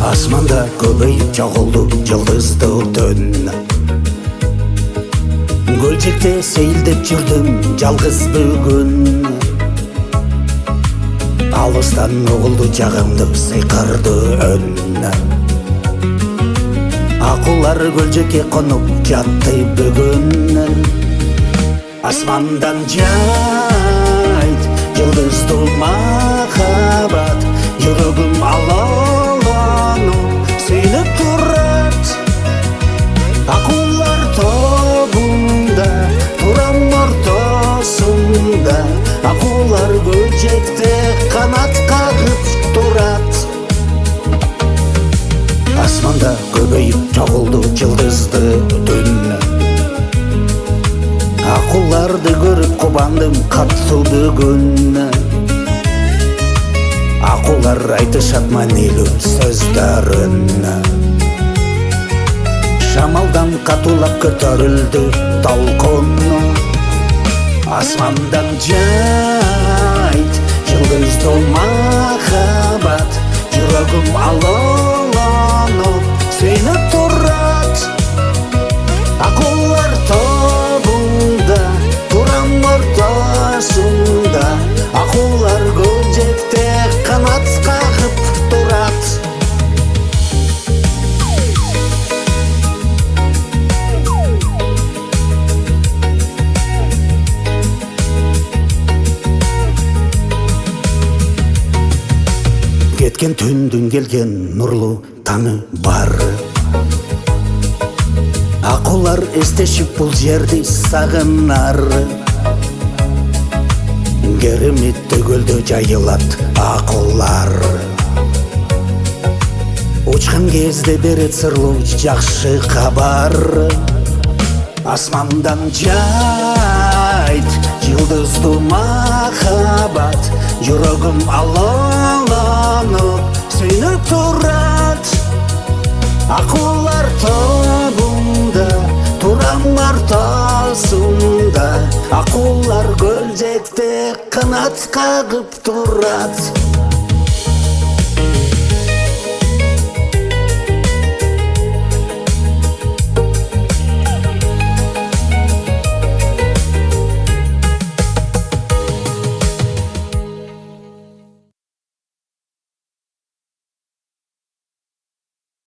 Асманда көбейіп жоғылды жылдызды түн. Көлчекте сейілдеп жүрдім жалғыз бүгін. Алыстан оғылды жағымды сыйқырды өн. Ақулар көлжекке қонып жатты бүгін. Асмандан жайт жылдызды махаббат, жүрегім алаланып сүйініп тұрат. Ақулар тобында турам ортасында, ақулар көлжекте қанат қағып тұрат. Асманда көбейіп жоғылды жылдызды түн. Ақуларды көріп қубандым қатты бүгін. Ақулар айтышат мәнелі сөздерін. Шамалдан қатулап көтерілді толқын. Асмандан жайт жылдызды махаббат, жүрегім алаланып сүйініп тұрат. Ақулар тобында турам ортасында, ақулар көлжекте қанат қағып тұрат. Кеткен түндің келген нұрлы таңы бар. Ақулар естешіп бұл жерді сағынар. Кереметті көлді жайылат ақулар. Учқан кезде берет сырлы жақшы хабар. Асмандан жайт жылдызды махаббат, жүрегім алаланып сүйініп тұрат. Ақулар тобында турам ортасында, ақулар көлжекте қанат қағып тұрат.